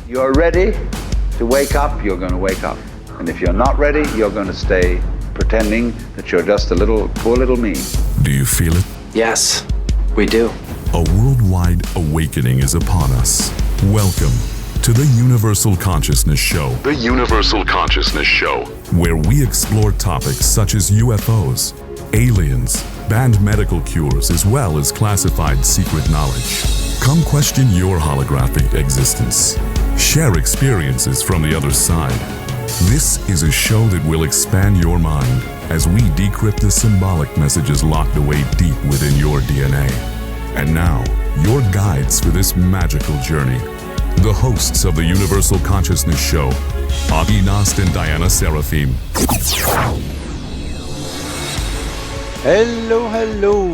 you're ready to wake up, you're going to wake up. And if you're not ready, you're going to stay pretending that you're just poor little me. Do you feel it? Yes, we do. A worldwide awakening is upon us. Welcome to the Universal Consciousness Show. The Universal Consciousness Show. Where we explore topics such as UFOs, aliens, banned medical cures, as well as classified secret knowledge. Come question your holographic existence. Share experiences from the other side. This is a show that will expand your mind as we decrypt the symbolic messages locked away deep within your DNA. And now, your guides for this magical journey. The hosts of the Universal Consciousness Show, Aage, Nost, and Diana Seraphim. Hello, hello.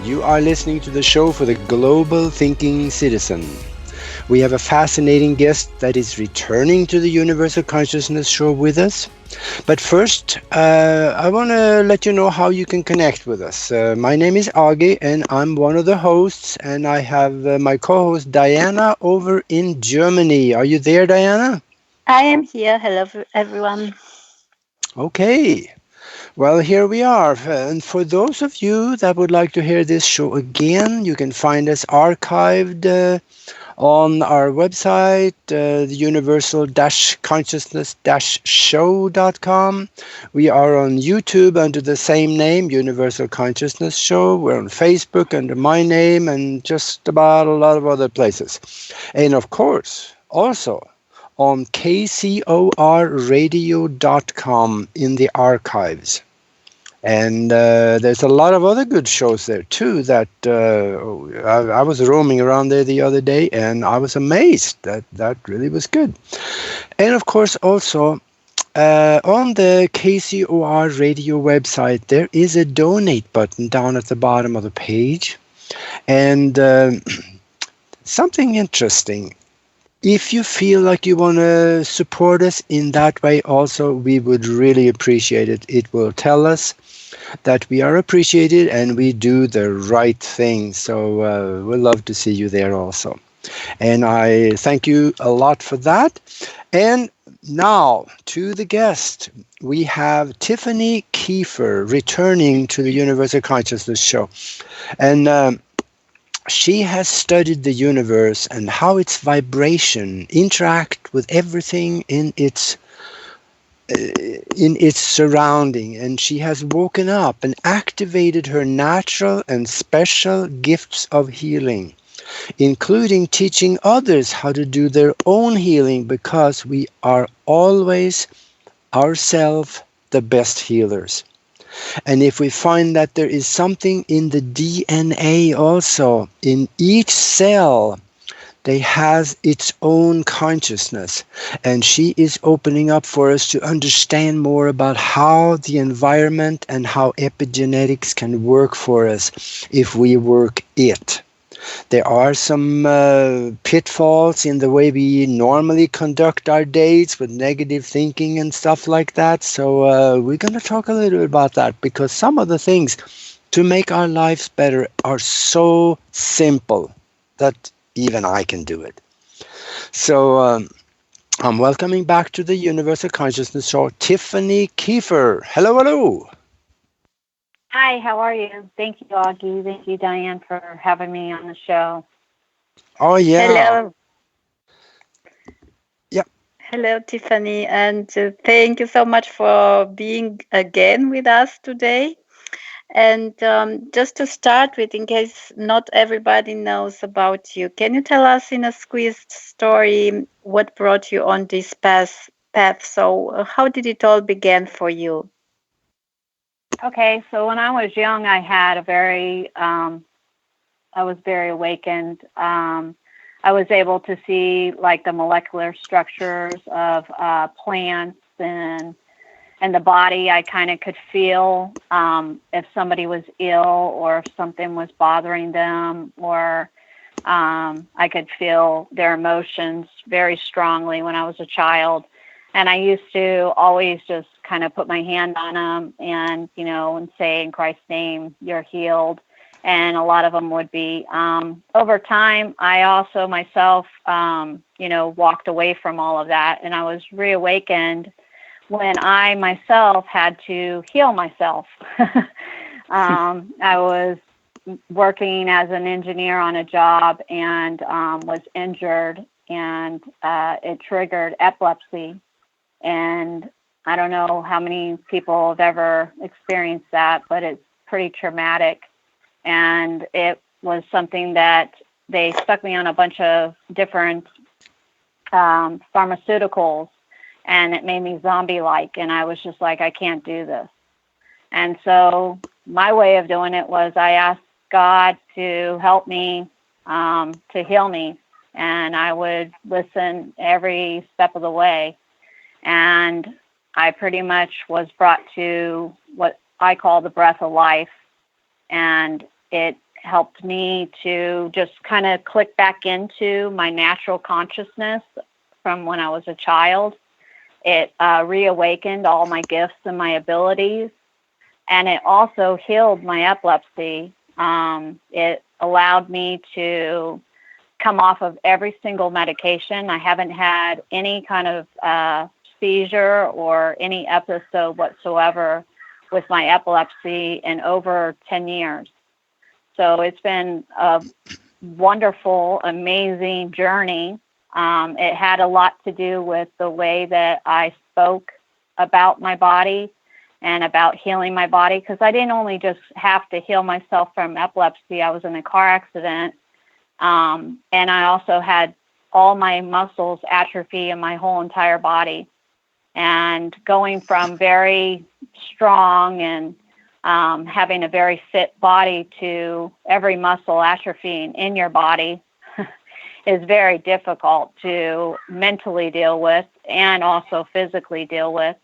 You are listening to the show for the global thinking citizen. We have a fascinating guest that is returning to the Universal Consciousness Show with us. But first, I want to let you know how you can connect with us. My name is Aage, and I'm one of the hosts, and I have my co-host Diana over in Germany. Are you there, Diana? I am here. Hello, everyone. Okay. Well, here we are. And for those of you that would like to hear this show again, you can find us archived on our website, the universal-consciousness-show.com. We are on YouTube under the same name, Universal Consciousness Show. We're on Facebook under my name and just about a lot of other places. And of course, also on kcorradio.com in the archives. And there's a lot of other good shows there too that I was roaming around there the other day and I was amazed that really was good. And of course also on the KCOR radio website there is a donate button down at the bottom of the page. And something interesting. If you feel like you want to support us in that way also, we would really appreciate it. It will tell us that we are appreciated and we do the right thing. So we'd love to see you there also. And I thank you a lot for that. And now to the guest. We have Tiffany Keefer returning to the Universal Consciousness Show. And she has studied the universe and how its vibration interact with everything in its surrounding, and she has woken up and activated her natural and special gifts of healing, including teaching others how to do their own healing, because we are always ourselves the best healers. And if we find that there is something in the DNA also, in each cell, they has its own consciousness. And she is opening up for us to understand more about how the environment and how epigenetics can work for us if we work it. There are some pitfalls in the way we normally conduct our days with negative thinking and stuff like that. So we're going to talk a little bit about that, because some of the things to make our lives better are so simple that even I can do it. So I'm welcoming back to the Universal Consciousness Show, Tiffany Keefer. Hello, hello. Hi, how are you? Thank you, Aage. Thank you, Diane, for having me on the show. Oh, yeah. Hello. Yeah. Hello, Tiffany, and thank you so much for being again with us today. And just to start with, in case not everybody knows about you, can you tell us in a squeezed story what brought you on this path? So how did it all begin for you? Okay, so when I was young, I had I was very awakened. I was able to see like the molecular structures of plants and the body. I kind of could feel if somebody was ill or if something was bothering them, or I could feel their emotions very strongly when I was a child. And I used to always just kind of put my hand on them and, and say, in Christ's name, you're healed. and a lot of them would be. Over time, I also myself, walked away from all of that, and I was reawakened when I myself had to heal myself. I was working as an engineer on a job and was injured, and it triggered epilepsy. And I don't know how many people have ever experienced that, but it's pretty traumatic. And it was something that they stuck me on a bunch of different pharmaceuticals, and it made me zombie-like. And I was just like, I can't do this. And so my way of doing it was I asked God to help me, to heal me. And I would listen every step of the way. And I pretty much was brought to what I call the breath of life. And it helped me to just kind of click back into my natural consciousness from when I was a child. It reawakened all my gifts and my abilities. And it also healed my epilepsy. It allowed me to come off of every single medication. I haven't had any kind of seizure or any episode whatsoever with my epilepsy in over 10 years. So it's been a wonderful, amazing journey. It had a lot to do with the way that I spoke about my body and about healing my body, because I didn't only just have to heal myself from epilepsy. I was in a car accident, and I also had all my muscles atrophy in my whole entire body. And going from very strong and having a very fit body to every muscle atrophying in your body is very difficult to mentally deal with and also physically deal with.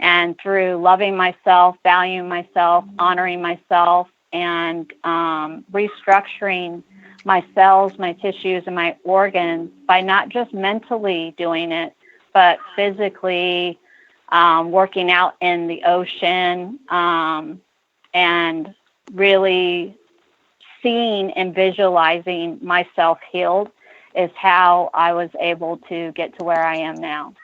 And through loving myself, valuing myself, honoring myself, and restructuring my cells, my tissues, and my organs by not just mentally doing it, but physically working out in the ocean and really seeing and visualizing myself healed is how I was able to get to where I am now.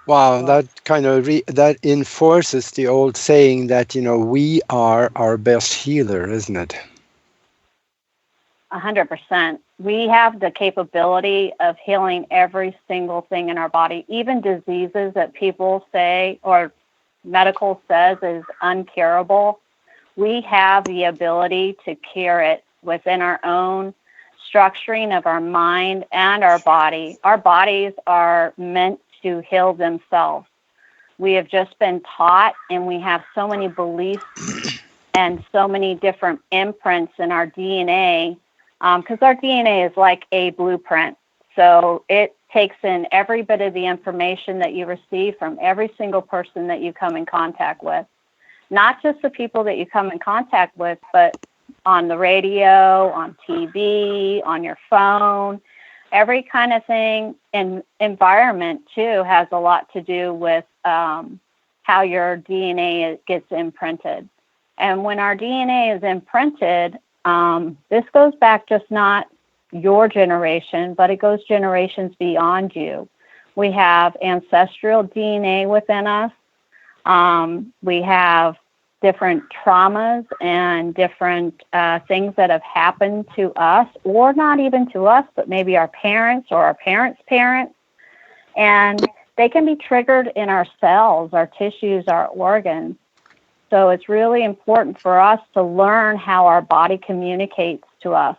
Wow, that kind of that enforces the old saying that, we are our best healer, isn't it? 100%. We have the capability of healing every single thing in our body, even diseases that people say or medical says is uncurable. We have the ability to cure it within our own structuring of our mind and our body. Our bodies are meant to heal themselves. We have just been taught, and we have so many beliefs and so many different imprints in our DNA, because our DNA is like a blueprint. So it takes in every bit of the information that you receive from every single person that you come in contact with. Not just the people that you come in contact with, but on the radio, on TV, on your phone, every kind of thing. And environment, too, has a lot to do with how your DNA gets imprinted. And when our DNA is imprinted, this goes back just not your generation, but it goes generations beyond you. We have ancestral DNA within us. We have different traumas and different things that have happened to us, or not even to us, but maybe our parents or our parents' parents. And they can be triggered in our cells, our tissues, our organs. So it's really important for us to learn how our body communicates to us.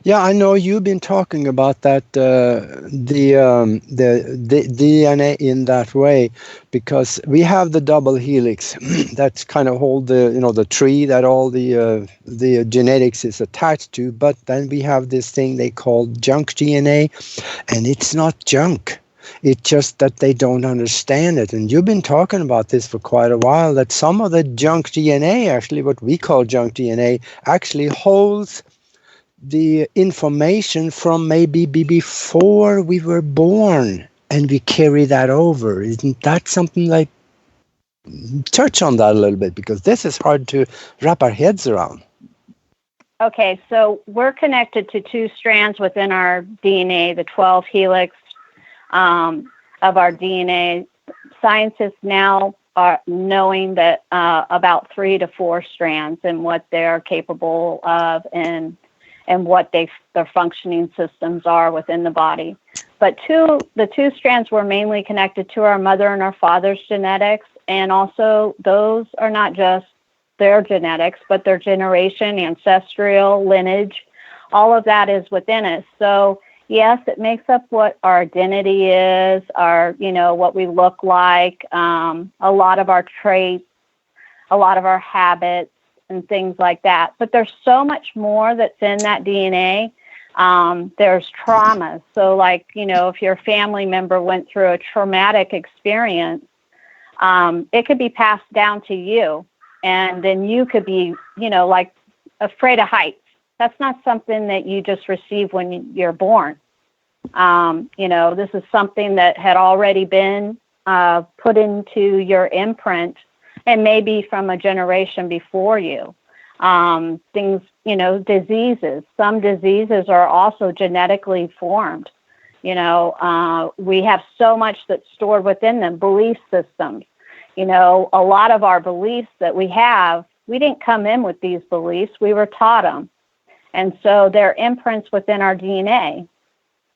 Yeah, I know you've been talking about that, the DNA in that way, because we have the double helix that's kind of hold the tree that all the genetics is attached to, but then we have this thing they call junk DNA, and it's not junk. It's just that they don't understand it. And you've been talking about this for quite a while, that some of the junk DNA, actually what we call junk DNA, actually holds the information from maybe before we were born, and we carry that over. Isn't that something like touch on that a little bit, because this is hard to wrap our heads around. Okay, so we're connected to 2 strands within our DNA, the 12 helix of our DNA. Scientists now are knowing that about 3 to 4 strands and what they're capable of and what their functioning systems are within the body. But the 2 strands were mainly connected to our mother and our father's genetics, and also those are not just their genetics, but their generation, ancestral, lineage, all of that is within us. So yes, it makes up what our identity is, what we look like, a lot of our traits, a lot of our habits, and things like that. But there's so much more that's in that DNA. There's trauma. So like, if your family member went through a traumatic experience, it could be passed down to you. And then you could be, like afraid of heights. That's not something that you just receive when you're born. This is something that had already been put into your imprint, and maybe from a generation before you. Things, diseases. Some diseases are also genetically formed. We have so much that's stored within them, belief systems. A lot of our beliefs that we have, we didn't come in with these beliefs. We were taught them. And so they're imprints within our DNA.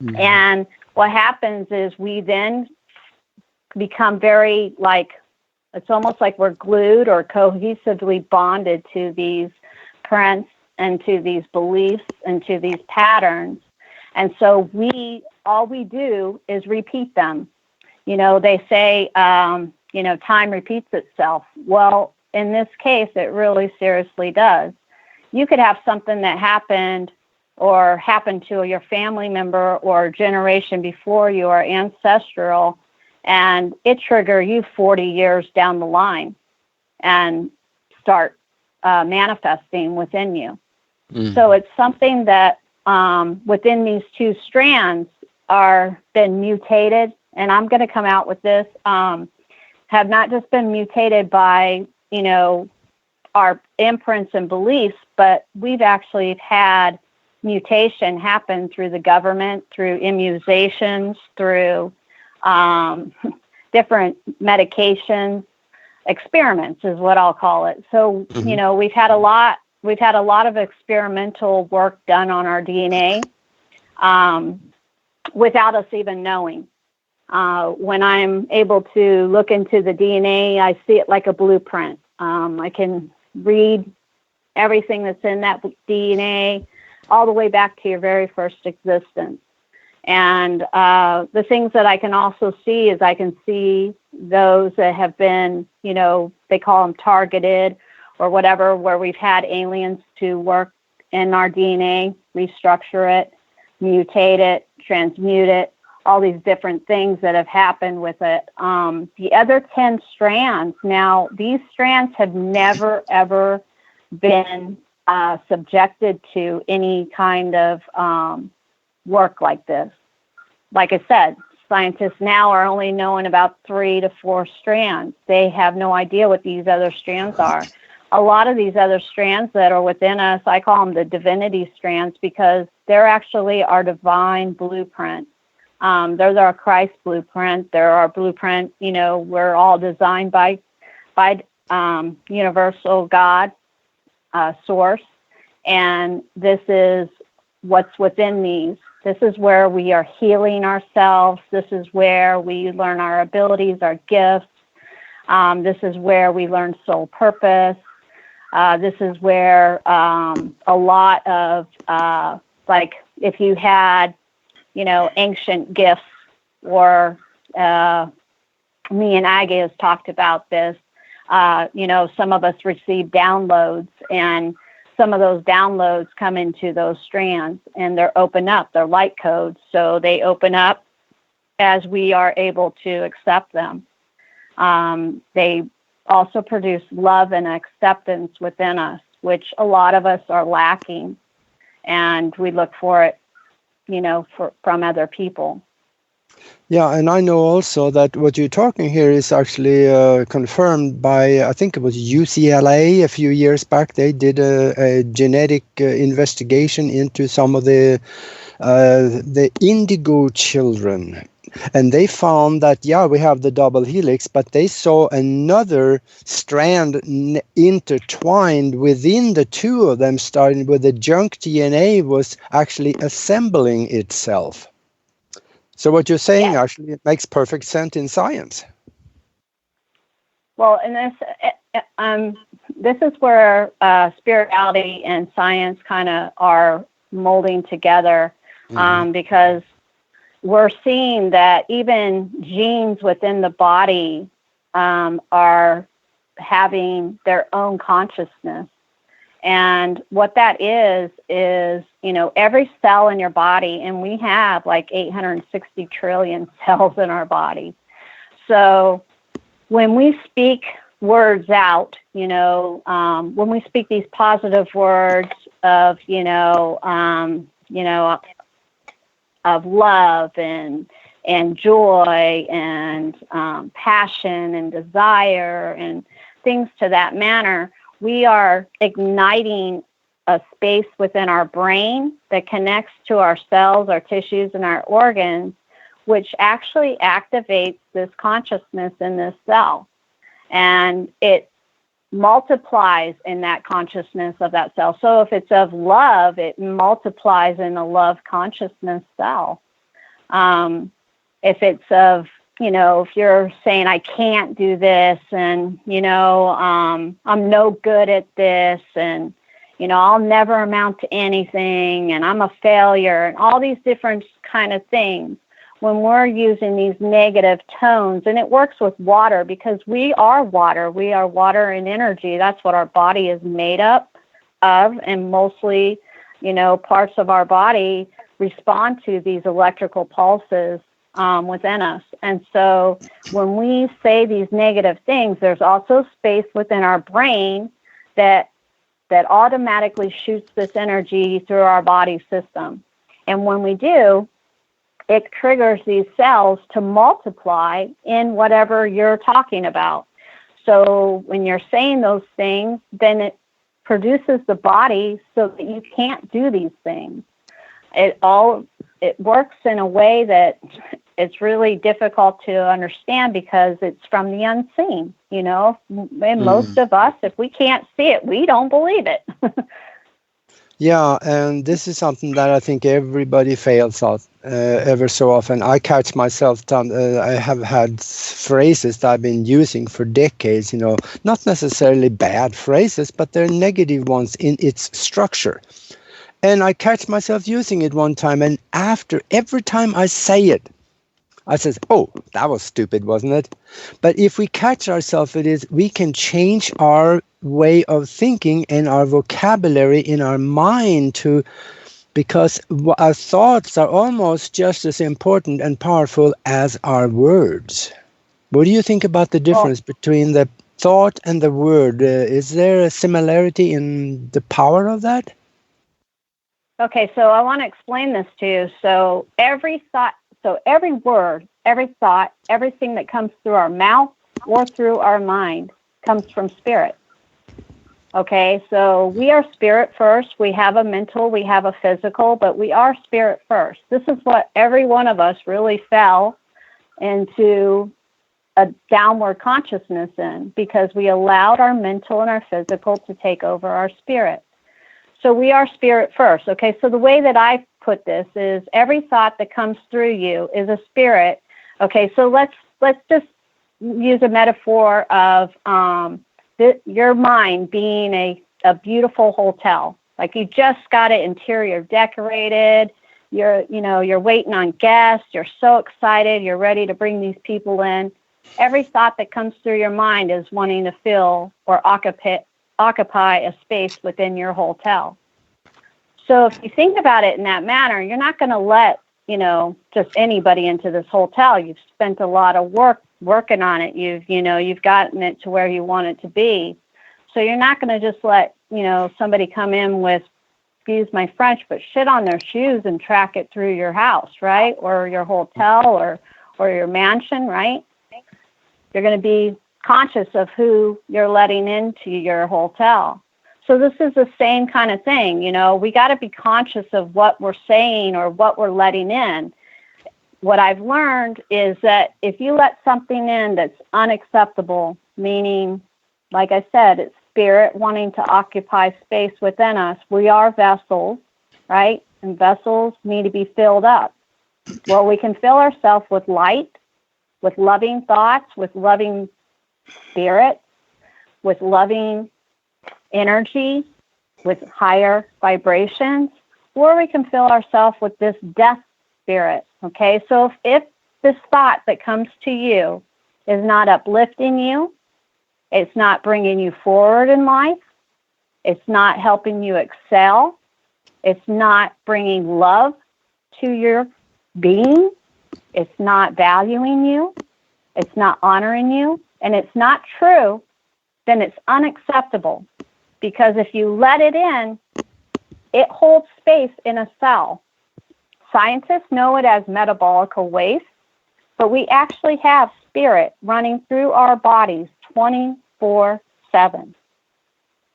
Mm-hmm. And what happens is we then become very it's almost like we're glued or cohesively bonded to these prints and to these beliefs and to these patterns. And so all we do is repeat them. They say, time repeats itself. Well, in this case, it really seriously does. You could have something that happened to your family member or generation before you or ancestral, and it trigger you 40 years down the line and start manifesting within you. Mm. So it's something that within these 2 strands are been mutated, and I'm going to come out with this, have not just been mutated by, our imprints and beliefs, but we've actually had mutation happen through the government, through immunizations, through different medications, experiments is what I'll call it. So, mm-hmm. We've had a lot of experimental work done on our DNA without us even knowing. When I'm able to look into the DNA, I see it like a blueprint. I can read everything that's in that DNA all the way back to your very first existence. And the things that I can also see is I can see those that have been, they call them targeted or whatever, where we've had aliens to work in our DNA, restructure it, mutate it, transmute it, all these different things that have happened with it. The other 10 strands, now these strands have never, ever been subjected to any kind of work like this. Like I said, scientists now are only knowing about 3 to 4 strands. They have no idea what these other strands are. A lot of these other strands that are within us, I call them the divinity strands because they're actually our divine blueprint. Those are our Christ blueprint. They're our blueprint. We're all designed by universal God, source. And this is what's within these. This is where we are healing ourselves. This is where we learn our abilities, our gifts. This is where we learn soul purpose. This is where a lot of, if you had, ancient gifts, or me and Aage has talked about this, some of us receive downloads, and some of those downloads come into those strands, and they're open up. They're light codes, so they open up as we are able to accept them. They also produce love and acceptance within us, which a lot of us are lacking, and we look for it, from other people. Yeah, and I know also that what you're talking here is actually confirmed by, I think it was UCLA a few years back. They did a genetic investigation into some of the indigo children. And they found that, yeah, we have the double helix, but they saw another strand intertwined within the two of them, starting with the junk DNA was actually assembling itself. So what you're saying Yes. actually it makes perfect sense in science. Well, and this is where spirituality and science kind of are molding together, because we're seeing that even genes within the body are having their own consciousness. And what that is, every cell in your body, and we have like 860 trillion cells in our body. So when we speak words out, when we speak these positive words of, of love and joy and passion and desire and things to that manner, we are igniting a space within our brain that connects to our cells, our tissues, and our organs, which actually activates this consciousness in this cell. And it multiplies in that consciousness of that cell. So if it's of love, it multiplies in a love consciousness cell. If it's of, if you're saying, I can't do this, and, I'm no good at this, and, I'll never amount to anything, and I'm a failure, and all these different kind of things, when we're using these negative tones, and it works with water because we are water and energy. That's what our body is made up of, and mostly, parts of our body respond to these electrical pulses within us. And so when we say these negative things, there's also space within our brain that automatically shoots this energy through our body system. And when we do, it triggers these cells to multiply in whatever you're talking about. So when you're saying those things, then it produces the body so that you can't do these things. It works in a way that it's really difficult to understand because it's from the unseen, and most of us, if we can't see it, we don't believe it. Yeah, and this is something that I think everybody fails at ever so often. I catch myself, I have had phrases that I've been using for decades, not necessarily bad phrases, but they're negative ones in its structure. And I catch myself using it one time, and every time I say it, I says, oh, that was stupid, wasn't it? But if we catch ourselves, we can change our way of thinking and our vocabulary in our mind because our thoughts are almost just as important and powerful as our words. What do you think about the difference between the thought and the word? Is there a similarity in the power of that? Okay, so I want to explain this to you. So every word, every thought, everything that comes through our mouth or through our mind comes from spirit. Okay, so we are spirit first. We have a mental, we have a physical, but we are spirit first. This is what every one of us really fell into a downward consciousness in, because we allowed our mental and our physical to take over our spirit. So we are spirit first. Okay, so the way that I put this is every thought that comes through you is a spirit. Okay, so let's just use a metaphor of your mind being a beautiful hotel. Like you just got it interior decorated. You're waiting on guests. You're so excited. You're ready to bring these people in. Every thought that comes through your mind is wanting to fill or occupy a space within your hotel. So if you think about it in that manner, you're not going to let, just anybody into this hotel. You've spent a lot of work working on it. You've gotten it to where you want it to be. So you're not going to just let, somebody come in with excuse my French, but shit on their shoes and track it through your house, right? Or your hotel or your mansion, right? You're going to be conscious of who you're letting into your hotel. So this is the same kind of thing, you know. We got to be conscious of what we're saying or what we're letting in. What I've learned is that if you let something in that's unacceptable, meaning, like I said, it's spirit wanting to occupy space within us. We are vessels, right? And vessels need to be filled up. Well, we can fill ourselves with light, with loving thoughts, with loving spirit, with loving energy, with higher vibrations, or we can fill ourselves with this death spirit. Okay, so if this thought that comes to you is not uplifting you, it's not bringing you forward in life, it's not helping you excel, it's not bringing love to your being, it's not valuing you, it's not honoring you, and it's not true, then it's unacceptable. Because if you let it in, it holds space in a cell. Scientists know it as metabolic waste, but we actually have spirit running through our bodies 24/7.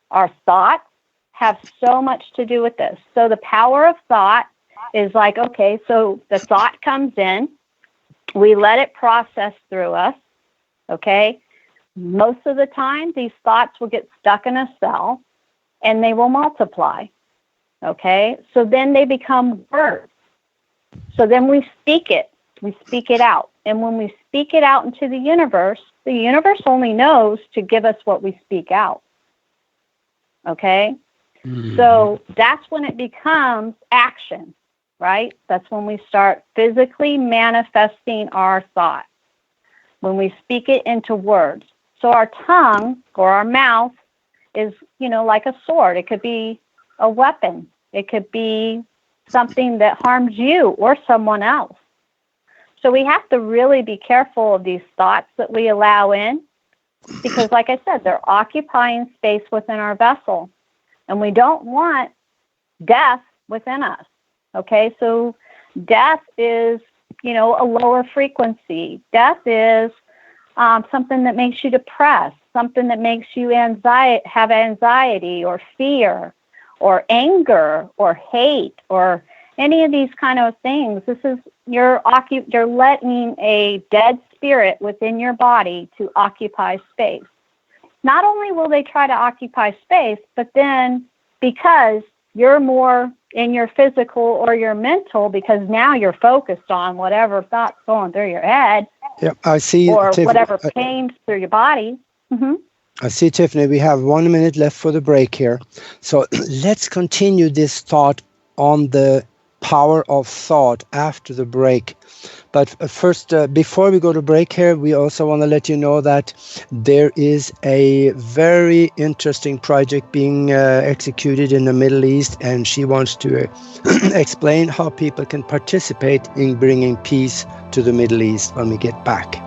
Our thoughts have so much to do with this. So the power of thought is like, okay, so the thought comes in, we let it process through us, okay? Most of the time, these thoughts will get stuck in a cell and they will multiply, okay? So then they become words. So then we speak it out. And when we speak it out into the universe only knows to give us what we speak out, okay? Mm-hmm. So that's when it becomes action, right? That's when we start physically manifesting our thought, when we speak it into words. So our tongue or our mouth is, you know, like a sword. It could be a weapon. It could be something that harms you or someone else. So we have to really be careful of these thoughts that we allow in because, like I said, they're occupying space within our vessel. And we don't want death within us, okay? So death is, you know, a lower frequency. Death is something that makes you depressed, something that makes you have anxiety or fear or anger or hate or any of these kind of things. This is you're letting a dead spirit within your body to occupy space. Not only will they try to occupy space, but then because you're more in your physical or your mental, because now you're focused on whatever thoughts going through your head. Yeah, I see. Or whatever pains through your body. Mm-hmm. I see, Tiffany, we have 1 minute left for the break here. So let's continue this thought on the power of thought after the break. But first, before we go to break here, we also want to let you know that there is a very interesting project being executed in the Middle East, and she wants to explain how people can participate in bringing peace to the Middle East when we get back.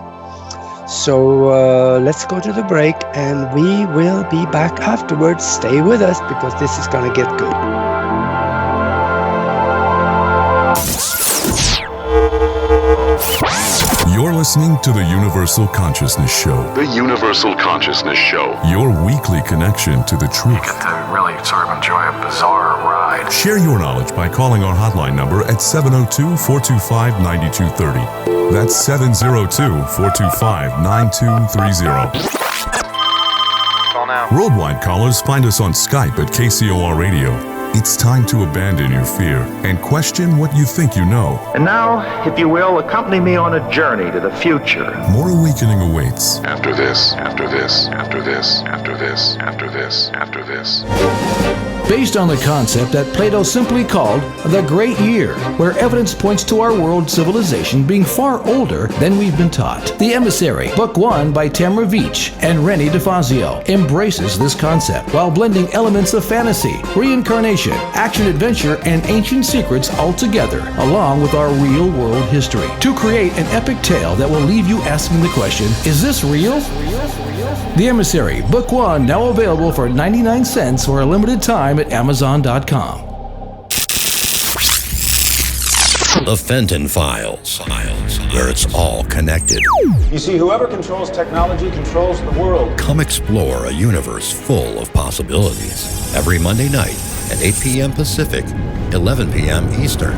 So let's go to the break, and we will be back afterwards. Stay with us because this is going to get good. You're listening to the Universal Consciousness Show. The Universal Consciousness Show. Your weekly connection to the truth. You get to really sort of enjoy a bizarre ride. Share your knowledge by calling our hotline number at 702-425-9230. That's 702-425-9230. Call now. Worldwide callers find us on Skype at KCOR Radio. It's time to abandon your fear and question what you think you know. And now, if you will, accompany me on a journey to the future. More awakening awaits. After this, after this, after this, after this, after this, after this. Based on the concept that Plato simply called the Great Year, where evidence points to our world civilization being far older than we've been taught. The Emissary, Book 1 by Tamara Veach and Rennie DeFazio, embraces this concept while blending elements of fantasy, reincarnation, action-adventure, and ancient secrets all together, along with our real-world history, to create an epic tale that will leave you asking the question, is this real? The Emissary, Book 1, now available for 99 cents for a limited time at Amazon.com. The Fenton Files, where it's all connected. You see, whoever controls technology controls the world. Come explore a universe full of possibilities. Every Monday night at 8 p.m. Pacific, 11 p.m. Eastern.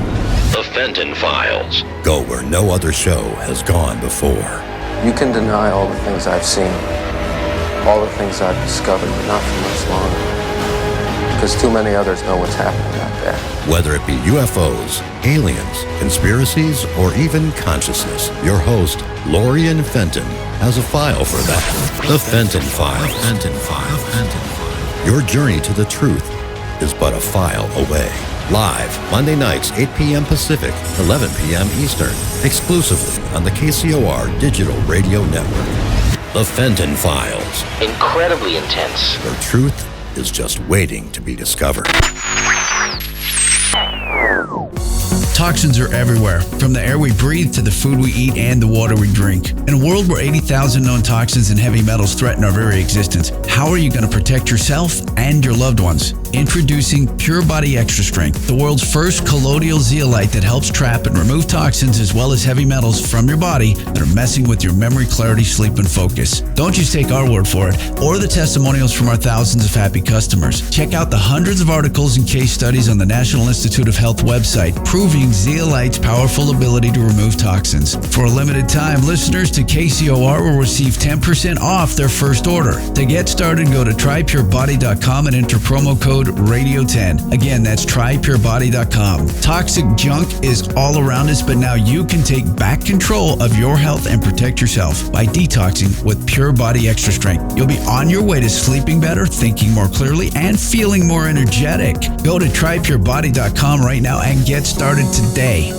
The Fenton Files. Go where no other show has gone before. You can deny all the things I've seen, all the things I've discovered, but not for much longer. Because too many others know what's happening out there. Whether it be UFOs, aliens, conspiracies, or even consciousness, your host, Lorian Fenton, has a file for that. The Fenton File. Fenton File. Fenton File. Your journey to the truth is but a file away. Live, Monday nights, 8 p.m. Pacific, 11 p.m. Eastern, exclusively on the KCOR Digital Radio Network. The Fenton Files. Incredibly intense. Where truth is just waiting to be discovered. Toxins are everywhere, from the air we breathe to the food we eat and the water we drink. In a world where 80,000 known toxins and heavy metals threaten our very existence, how are you going to protect yourself and your loved ones? Introducing Pure Body Extra Strength, the world's first colloidal zeolite that helps trap and remove toxins as well as heavy metals from your body that are messing with your memory, clarity, sleep, and focus. Don't just take our word for it or the testimonials from our thousands of happy customers. Check out the hundreds of articles and case studies on the National Institute of Health website proving zeolite's powerful ability to remove toxins. For a limited time, listeners to KCOR will receive 10% off their first order. To get started, go to trypurebody.com and enter promo code RADIO10. Again, that's trypurebody.com. Toxic junk is all around us, but now you can take back control of your health and protect yourself by detoxing with Pure Body Extra Strength. You'll be on your way to sleeping better, thinking more clearly, and feeling more energetic. Go to trypurebody.com right now and get started today.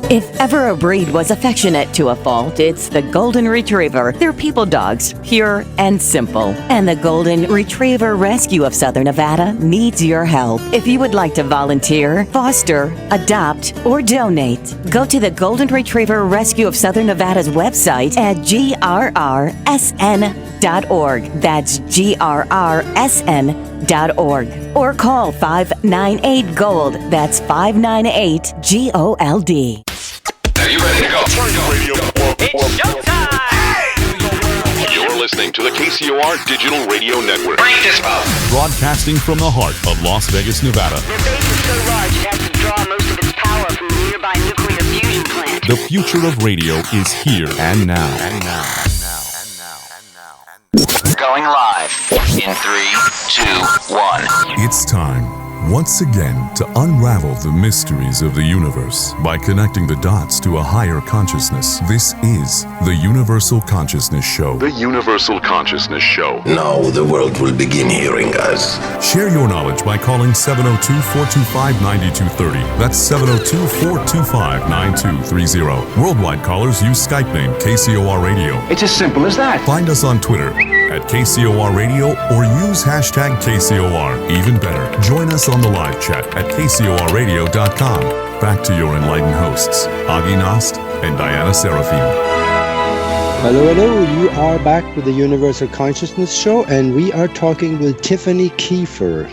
If ever a breed was affectionate to a fault, it's the Golden Retriever. They're people dogs, pure and simple. And the Golden Retriever Rescue of Southern Nevada needs your help. If you would like to volunteer, foster, adopt, or donate, go to the Golden Retriever Rescue of Southern Nevada's website at grrsn.org. That's grrsn.org. Or call 598-GOLD. That's 598-GOLD. Are you ready to go? It's showtime! You're listening to the KCOR Digital Radio Network. Bring this up. Broadcasting from the heart of Las Vegas, Nevada. Their base is so large it has to draw most of its power from the nearby nuclear fusion plant. The future of radio is here and now. Going live in 3, 2, 1. It's time, once again, to unravel the mysteries of the universe by connecting the dots to a higher consciousness. This is the Universal Consciousness Show. The Universal Consciousness Show. Now the world will begin hearing us. Share your knowledge by calling 702-425-9230. That's 702-425-9230. Worldwide callers use Skype name KCOR Radio. It's as simple as that. Find us on Twitter at KCOR Radio or use hashtag KCOR. Even better, join us on the live chat at KCORradio.com. Back to your enlightened hosts, Aage Nost and Diana Serafim. Hello. You are back with the Universal Consciousness Show, and we are talking with Tiffany Keefer.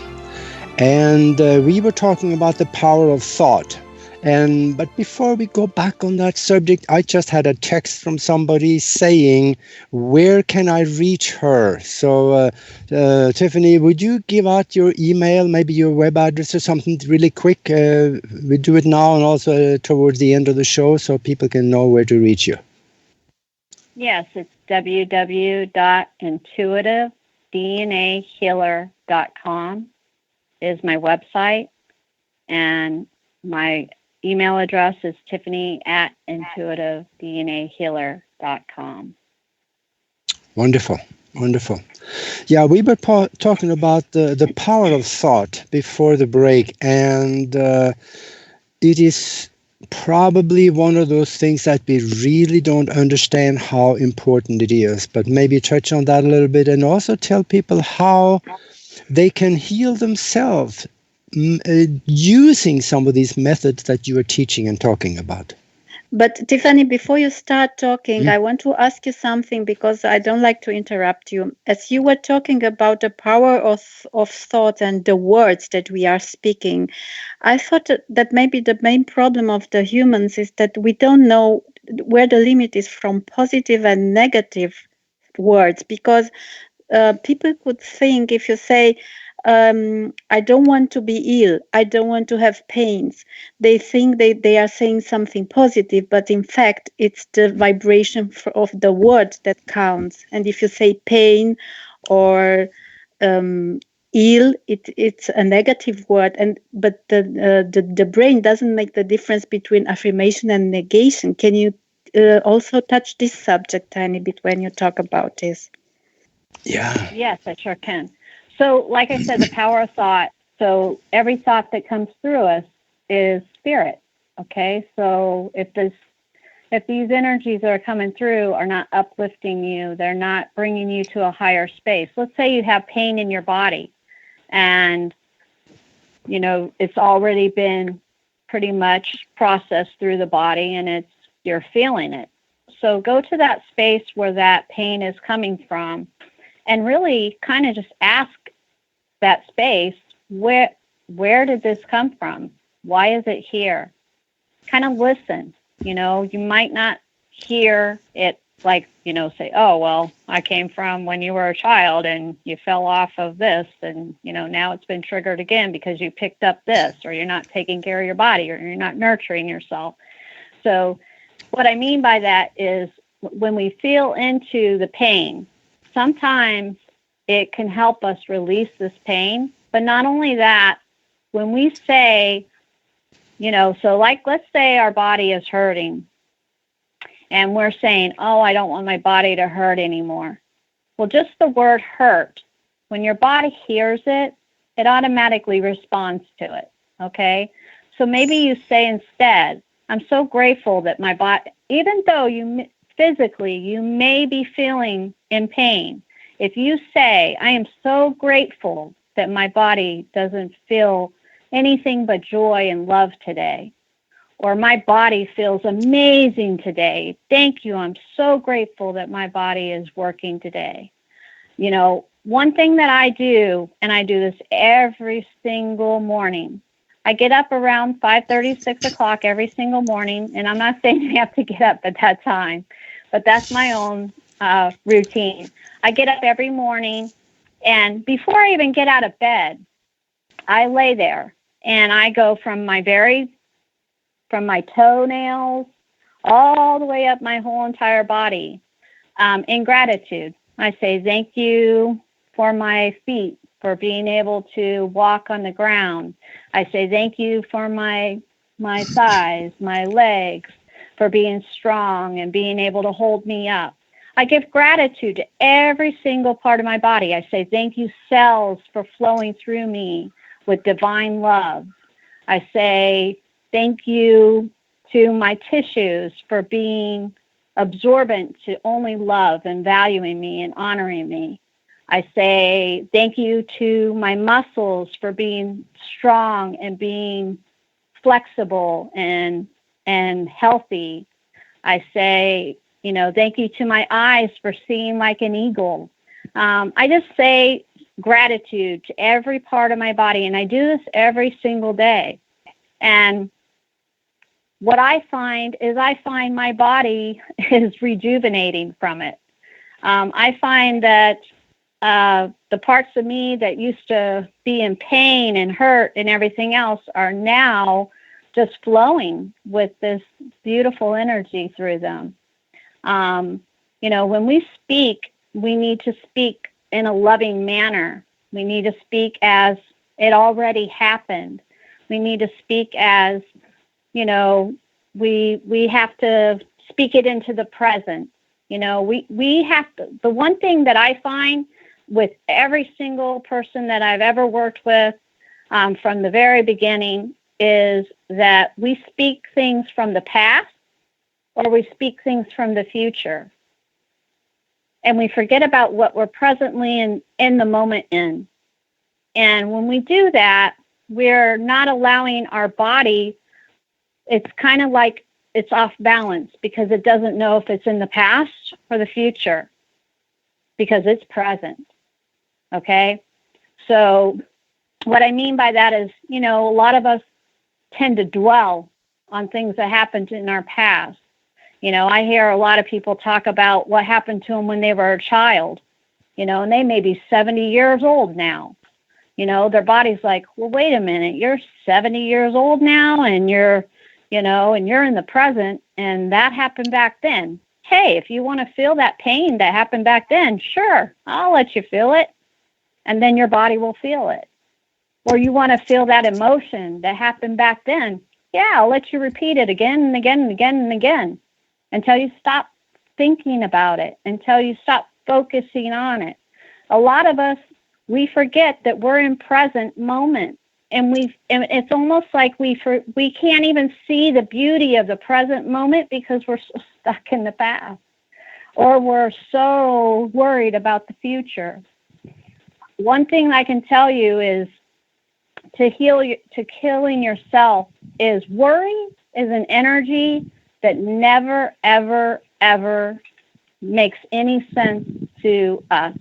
And we were talking about the power of thought. But before we go back on that subject, I just had a text from somebody saying, where can I reach her? So, Tiffany, would you give out your email, maybe your web address or something really quick? We do it now and also towards the end of the show so people can know where to reach you. Yes, it's www.intuitivednahealer.com is my website, and my email address is tiffany@intuitivednahealer.com. Wonderful. Yeah, we were talking about the power of thought before the break, and it is probably one of those things that we really don't understand how important it is, but maybe touch on that a little bit and also tell people how they can heal themselves using some of these methods that you are teaching and talking about. But Tiffany, before you start talking, I want to ask you something because I don't like to interrupt you. As you were talking about the power of thought and the words that we are speaking, I thought that maybe the main problem of the humans is that we don't know where the limit is from positive and negative words, because people could think if you say, I don't want to be ill, I don't want to have pains, they think they are saying something positive, but in fact it's the vibration of the word that counts. And if you say pain or ill, it's a negative word, but the brain doesn't make the difference between affirmation and negation. Can you also touch this subject a tiny bit when you talk about this? Yeah. Yes, I sure can. So, like I said, the power of thought. So every thought that comes through us is spirit. Okay. So if these energies that are coming through are not uplifting you, they're not bringing you to a higher space. Let's say you have pain in your body and, it's already been pretty much processed through the body and you're feeling it. So go to that space where that pain is coming from and really kind of just ask that space, where did this come from? Why is it here? Kind of listen. You might not hear it like, say, oh, well, I came from when you were a child and you fell off of this and, now it's been triggered again because you picked up this, or you're not taking care of your body, or you're not nurturing yourself. So what I mean by that is when we feel into the pain, sometimes it can help us release this pain. But not only that, when we say, so like, let's say our body is hurting and we're saying, oh, I don't want my body to hurt anymore. Well, just the word hurt, when your body hears it, it automatically responds to it. Okay. So maybe you say instead, I'm so grateful that my body, even though physically you may be feeling in pain, if you say, I am so grateful that my body doesn't feel anything but joy and love today, or my body feels amazing today. Thank you. I'm so grateful that my body is working today. One thing that I do, and I do this every single morning, I get up around 5:30, 6 o'clock every single morning, and I'm not saying you have to get up at that time, but that's my own routine. I get up every morning, and before I even get out of bed, I lay there, and I go from my toenails all the way up my whole entire body in gratitude. I say thank you for my feet, for being able to walk on the ground. I say thank you for my thighs, my legs, for being strong and being able to hold me up. I give gratitude to every single part of my body. I say thank you, cells, for flowing through me with divine love. I say thank you to my tissues for being absorbent to only love and valuing me and honoring me. I say thank you to my muscles for being strong and being flexible and healthy. I say, thank you to my eyes for seeing like an eagle. I just say gratitude to every part of my body, and I do this every single day. And what I find my body is rejuvenating from it. I find that the parts of me that used to be in pain and hurt and everything else are now just flowing with this beautiful energy through them. When we speak, we need to speak in a loving manner. We need to speak as it already happened. We need to speak as, we have to speak it into the present. We have to, the one thing that I find with every single person that I've ever worked with from the very beginning is that we speak things from the past or we speak things from the future. And we forget about what we're presently in the moment in. And when we do that, we're not allowing our body, it's kind of like it's off balance because it doesn't know if it's in the past or the future because it's present. Okay? So what I mean by that is, a lot of us tend to dwell on things that happened in our past. I hear a lot of people talk about what happened to them when they were a child, and they may be 70 years old now. Their body's like, well, wait a minute, you're 70 years old now and you're in the present and that happened back then. Hey, if you want to feel that pain that happened back then, sure, I'll let you feel it. And then your body will feel it. Or you want to feel that emotion that happened back then. Yeah, I'll let you repeat it again and again and again and again until you stop thinking about it, until you stop focusing on it. A lot of us, we forget that we're in present moment, and it's almost like we can't even see the beauty of the present moment because we're so stuck in the past, or we're so worried about the future. One thing I can tell you is killing yourself is worry is an energy that never, ever, ever makes any sense to us.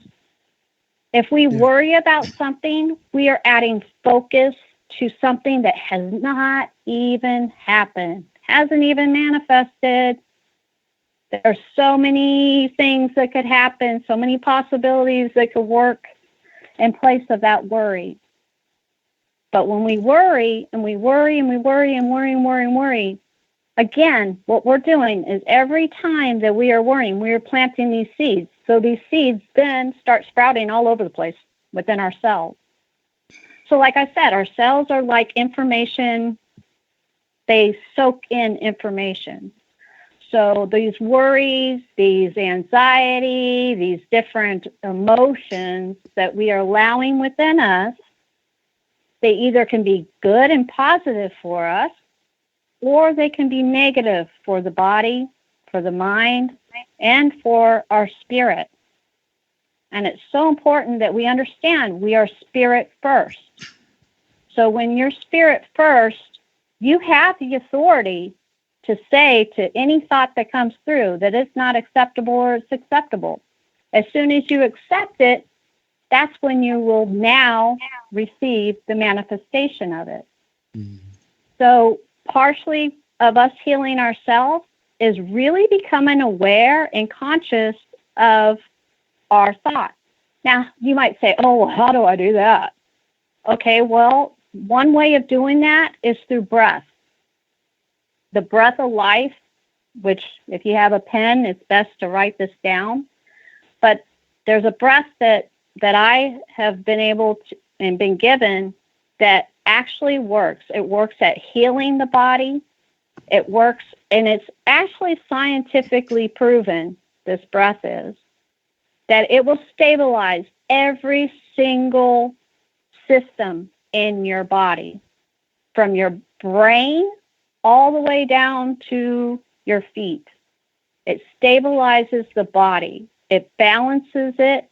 If we worry about something, we are adding focus to something that has not even happened, hasn't even manifested. There are so many things that could happen, so many possibilities that could work in place of that worry. But when we worry and we worry and we worry and worry and worry and worry, again, what we're doing is every time that we are worrying, we are planting these seeds. So these seeds then start sprouting all over the place within our cells. So like I said, our cells are like information. They soak in information. So these worries, these anxiety, these different emotions that we are allowing within us, they either can be good and positive for us, or they can be negative for the body, for the mind, and for our spirit. And it's so important that we understand we are spirit first. So when you're spirit first, you have the authority to say to any thought that comes through that it's not acceptable or it's acceptable. As soon as you accept it, that's when you will now receive the manifestation of it. Mm-hmm. So partially of us healing ourselves is really becoming aware and conscious of our thoughts. Now, you might say, oh, well, how do I do that? Okay, well, one way of doing that is through breath. The breath of life, which if you have a pen, it's best to write this down. But there's a breath that I have been able to and been given that actually works. It works at healing the body. It works, and it's actually scientifically proven, this breath is, that it will stabilize every single system in your body, from your brain all the way down to your feet. It stabilizes the body. It balances it.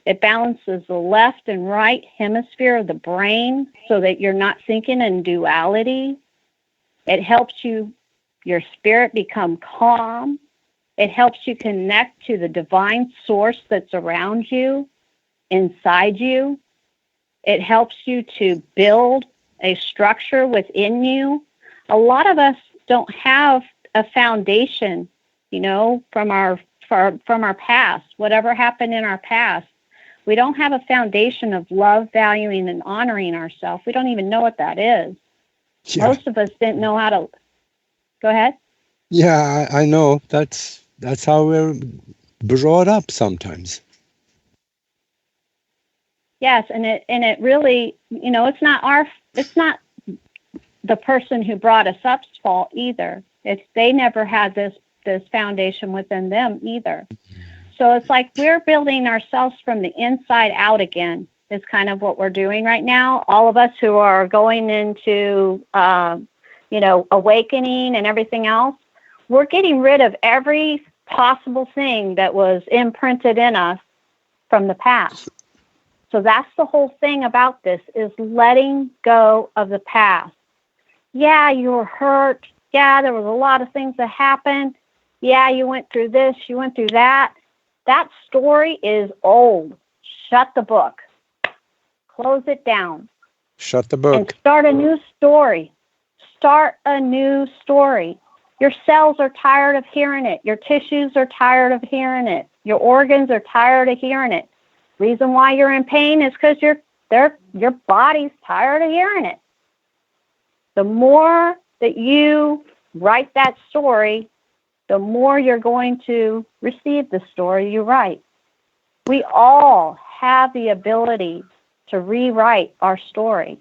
It balances the left and right hemisphere of the brain so that you're not thinking in duality. It helps your spirit become calm. It helps you connect to the divine source that's around you, inside you. It helps you to build a structure within you. A lot of us don't have a foundation, from our past, whatever happened in our past. We don't have a foundation of love, valuing, and honoring ourselves. We don't even know what that is. Yeah. Most of us didn't know how to. Go ahead. Yeah, I know. That's how we're brought up sometimes. Yes, and it really, it's not the person who brought us up's fault either. They never had this foundation within them either. So it's like we're building ourselves from the inside out again is kind of what we're doing right now. All of us who are going into, awakening and everything else, we're getting rid of every possible thing that was imprinted in us from the past. So that's the whole thing about this, is letting go of the past. Yeah, you were hurt. yeah, there was a lot of things that happened. Yeah, you went through this, you went through that. That story is old. Shut the book. Close it down. Shut the book. And start a new story. Start a new story. Your cells are tired of hearing it. Your tissues are tired of hearing it. Your organs are tired of hearing it. Reason why you're in pain is because your body's tired of hearing it. The more that you write that story, the more you're going to receive the story you write. We all have the ability to rewrite our story.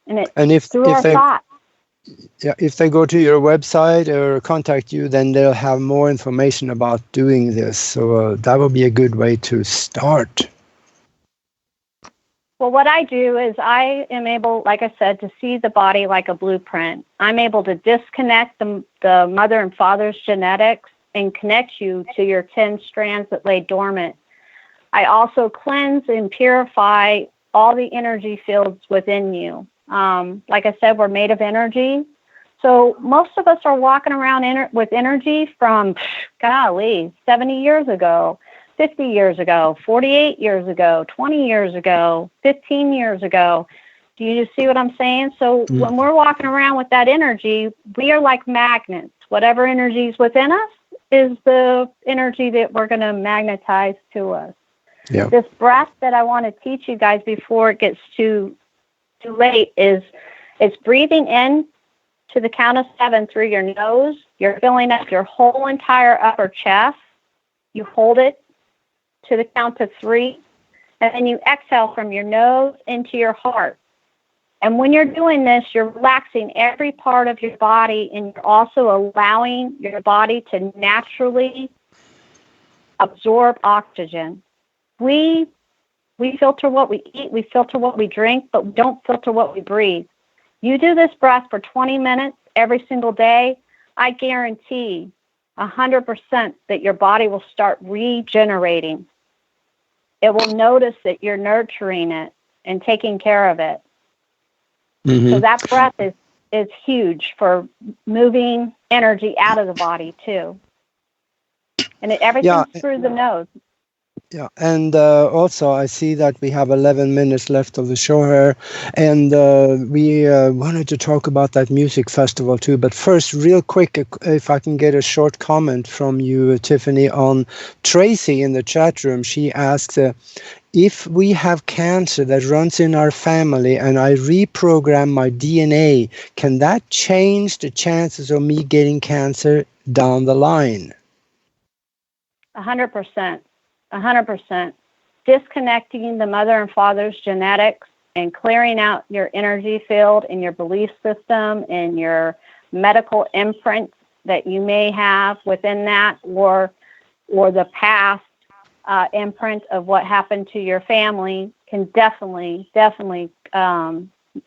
And it's through our thoughts. Yeah, if they go to your website or contact you, then they'll have more information about doing this. So that would be a good way to start. Well, what I do is I am able, like I said, to see the body like a blueprint. I'm able to disconnect the mother and father's genetics and connect you to your 10 strands that lay dormant. I also cleanse and purify all the energy fields within you. Like I said, we're made of energy. So most of us are walking around with energy from, 70 years ago, 50 years ago, 48 years ago, 20 years ago, 15 years ago. Do you see what I'm saying? So when we're walking around with that energy, we are like magnets. Whatever energy is within us is the energy that we're going to magnetize to us. Yeah. This breath that I want to teach you guys before it gets too late is it's breathing in to the count of 7 through your nose. You're filling up your whole entire upper chest. You hold it to the count of 3, and then you exhale from your nose into your heart. And when you're doing this, you're relaxing every part of your body, and you're also allowing your body to naturally absorb oxygen. We filter what we eat, we filter what we drink, but we don't filter what we breathe. You do this breath for 20 minutes every single day, I guarantee 100% that your body will start regenerating. It will notice that you're nurturing it and taking care of it. Mm-hmm. So that breath is huge for moving energy out of the body too. And everything's through the nose. Yeah, and also I see that we have 11 minutes left of the show here, and we wanted to talk about that music festival too. But first, real quick, if I can get a short comment from you, Tiffany, on Tracy in the chat room. She asks, if we have cancer that runs in our family and I reprogram my DNA, can that change the chances of me getting cancer down the line? 100%. 100%. Disconnecting the mother and father's genetics and clearing out your energy field and your belief system and your medical imprint that you may have within that, or the past imprint of what happened to your family can definitely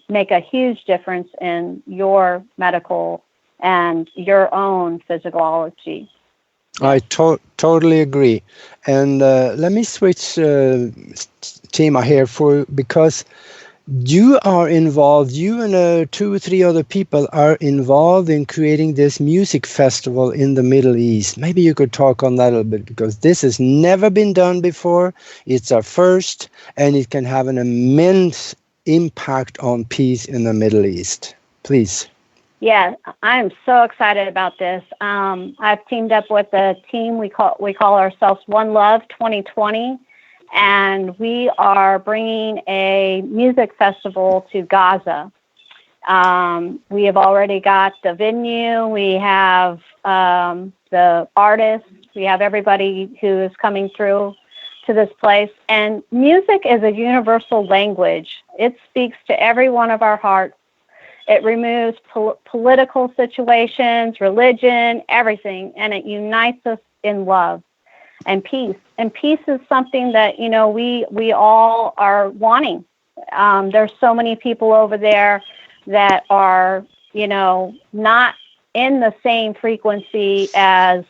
make a huge difference in your medical and your own physiology. I totally agree. And let me switch tema here because you are involved, you and 2 or 3 other people are involved in creating this music festival in the Middle East. Maybe you could talk on that a little bit, because this has never been done before. It's our first, and it can have an immense impact on peace in the Middle East. Please. Yeah, I'm so excited about this. I've teamed up with a team. We call ourselves One Love 2020, and we are bringing a music festival to Gaza. We have already got the venue. We have the artists. We have everybody who is coming through to this place. And music is a universal language. It speaks to every one of our hearts. It removes political situations, religion, everything, and it unites us in love and peace. And peace is something that, we all are wanting. There's so many people over there that are, not in the same frequency as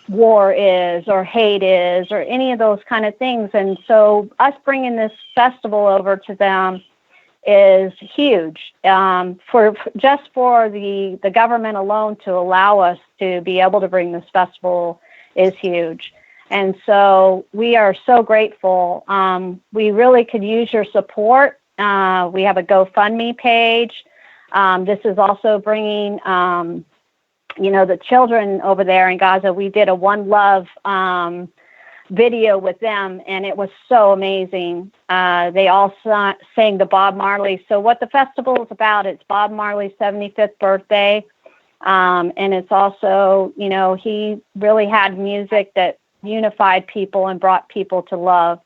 war is or hate is or any of those kind of things. And so us bringing this festival over to them is huge. For the government alone to allow us to be able to bring this festival is huge. And so we are so grateful. We really could use your support. We have a GoFundMe page. This is also bringing, the children over there in Gaza. We did a One Love video with them, and it was so amazing. They all sang the Bob Marley. So what the festival is about, it's Bob Marley's 75th birthday. And it's also, he really had music that unified people and brought people to love.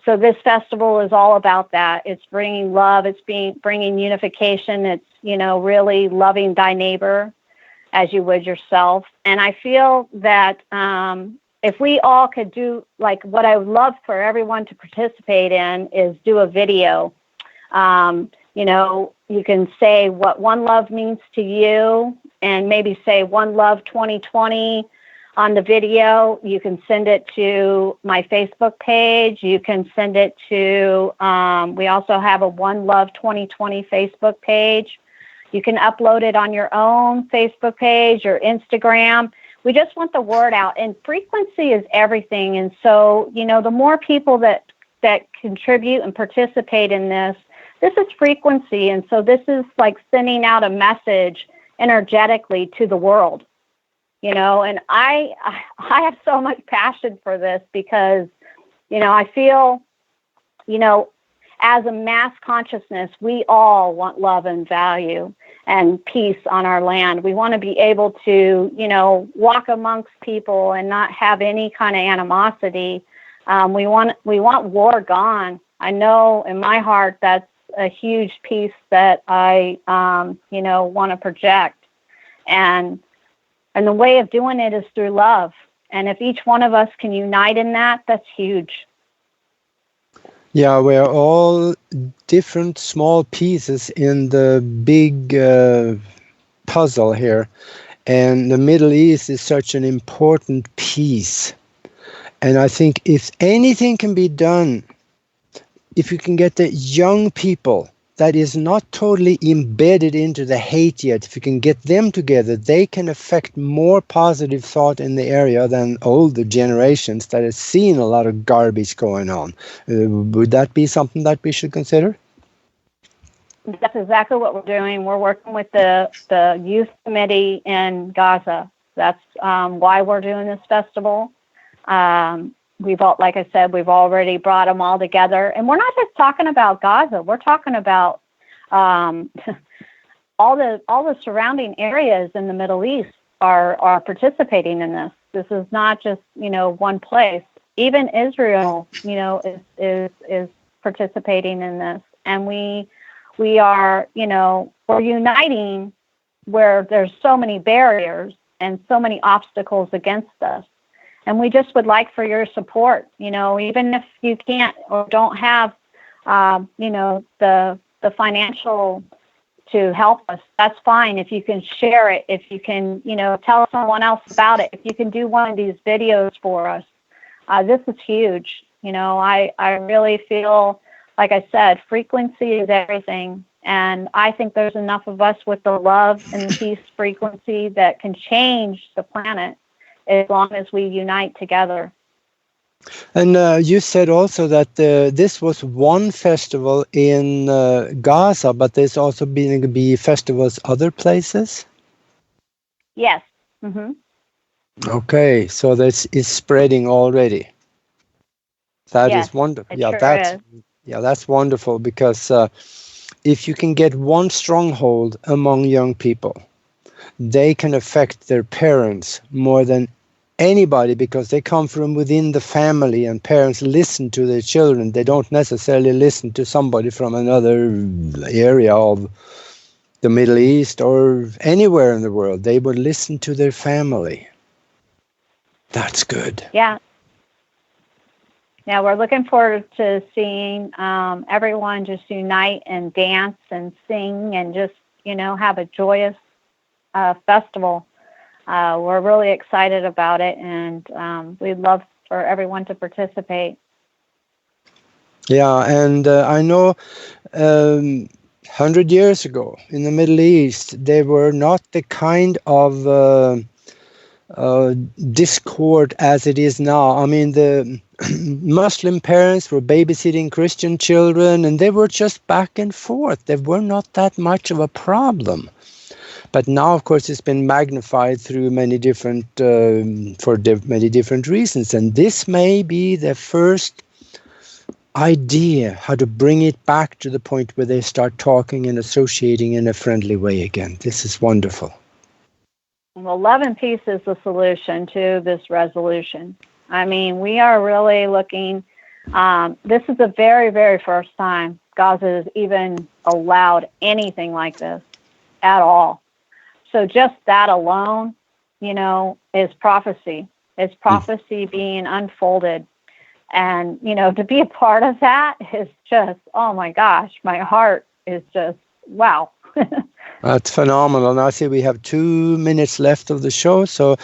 So this festival is all about that. It's bringing love. It's bringing unification. It's, really loving thy neighbor as you would yourself. And I feel that if we all could do, like, what I would love for everyone to participate in is do a video. You can say what One Love means to you and maybe say One Love 2020 on the video. You can send it to my Facebook page. You can send it to, we also have a One Love 2020 Facebook page. You can upload it on your own Facebook page or Instagram. We just want the word out, and frequency is everything. And so, the more people that contribute and participate in this is frequency. And so this is like sending out a message energetically to the world, and I have so much passion for this because, I feel, as a mass consciousness, we all want love and value and peace on our land. We want to be able to, walk amongst people and not have any kind of animosity. We want war gone. I know in my heart that's a huge piece that I, want to project. And the way of doing it is through love. And if each one of us can unite in that, that's huge. Yeah, we're all different small pieces in the big puzzle here. And the Middle East is such an important piece. And I think if anything can be done, if you can get the young people that is not totally embedded into the hate yet, if you can get them together, they can affect more positive thought in the area than older generations that have seen a lot of garbage going on. Would that be something that we should consider? That's exactly what we're doing. We're working with the youth committee in Gaza. That's why we're doing this festival. Like I said, we've already brought them all together, and we're not just talking about Gaza. We're talking about all the surrounding areas in the Middle East are participating in this. This is not just one place. Even Israel, is participating in this, and we are we're uniting where there's so many barriers and so many obstacles against us. And we just would like for your support, even if you can't or don't have, the financial to help us, that's fine. If you can share it, if you can, tell someone else about it, if you can do one of these videos for us, this is huge. I really feel, like I said, frequency is everything. And I think there's enough of us with the love and peace frequency that can change the planet, as long as we unite together. And you said also that this was one festival in Gaza, but there's also going to be festivals other places? Yes. Mm-hmm. Okay, so this is spreading already. That is wonderful. Yeah, that's wonderful, because if you can get one stronghold among young people, they can affect their parents more than anybody, because they come from within the family, and parents listen to their children. They don't necessarily listen to somebody from another area of the Middle East or anywhere in the world. They would listen to their family. That's good. Yeah. Yeah, we're looking forward to seeing everyone just unite and dance and sing and just, have a joyous festival. We're really excited about it, and we'd love for everyone to participate. Yeah, and I know 100 years ago in the Middle East, they were not the kind of discord as it is now. I mean, the Muslim parents were babysitting Christian children, and they were just back and forth. They were not that much of a problem. But now, of course, it's been magnified through many different, many different reasons. And this may be the first idea how to bring it back to the point where they start talking and associating in a friendly way again. This is wonderful. Well, love and peace is the solution to this resolution. I mean, we are really looking, this is the very, very first time Gaza has even allowed anything like this at all. So just that alone, you know, is prophecy. It's prophecy being unfolded. And, you know, to be a part of that is just, oh my gosh, my heart is just, wow. That's phenomenal. Now, I see we have 2 minutes left of the show. So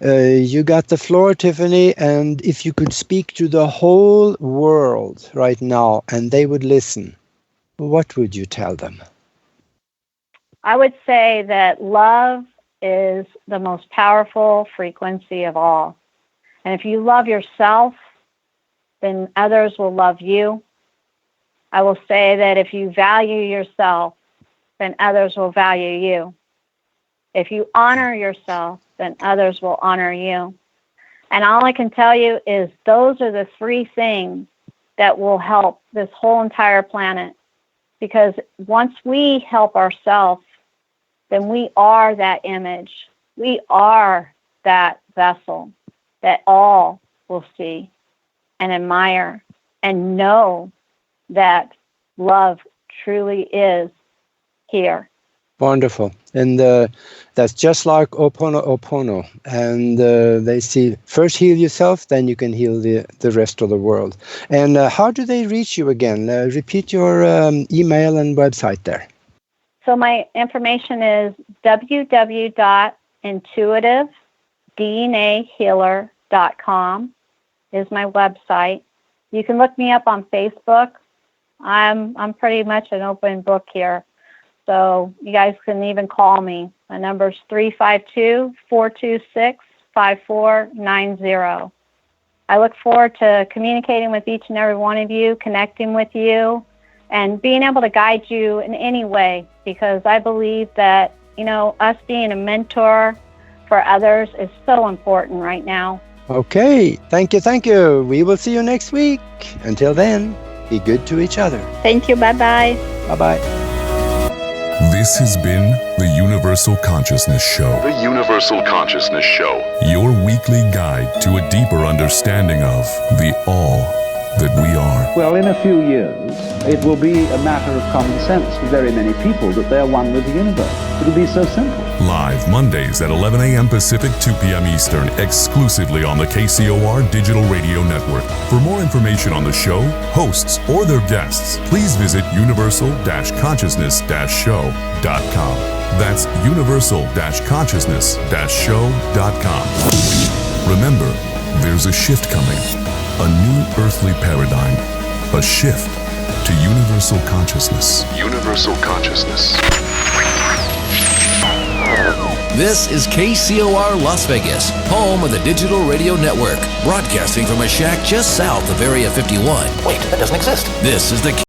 you got the floor, Tiffany. And if you could speak to the whole world right now and they would listen, what would you tell them? I would say that love is the most powerful frequency of all. And if you love yourself, then others will love you. I will say that if you value yourself, then others will value you. If you honor yourself, then others will honor you. And all I can tell you is those are the 3 things that will help this whole entire planet. Because once we help ourselves, then we are that image. We are that vessel that all will see and admire and know that love truly is here. Wonderful. And that's just like Opono. And they see, first heal yourself, then you can heal the rest of the world. And how do they reach you again? Repeat your email and website there. So my information is www.intuitivednahealer.com is my website. You can look me up on Facebook. I'm pretty much an open book here. So you guys can even call me. My number is 352-426-5490. I look forward to communicating with each and every one of you, connecting with you, and being able to guide you in any way, because I believe that, you know, us being a mentor for others is so important right now. Okay. Thank you. Thank you. We will see you next week. Until then, be good to each other. Thank you. Bye-bye. Bye-bye. This has been the Universal Consciousness Show. The Universal Consciousness Show. Your weekly guide to a deeper understanding of the all that we are. Well, in a few years, it will be a matter of common sense for very many people that they're one with the universe. It'll be so simple. Live Mondays at 11 a.m. Pacific, 2 p.m. Eastern, exclusively on the KCOR Digital Radio Network. For more information on the show, hosts, or their guests, please visit universal-consciousness-show.com. That's universal-consciousness-show.com. Remember, there's a shift coming. A new earthly paradigm. A shift to universal consciousness. Universal consciousness. This is KCOR Las Vegas, home of the Digital Radio Network, broadcasting from a shack just south of Area 51. Wait, that doesn't exist. This is the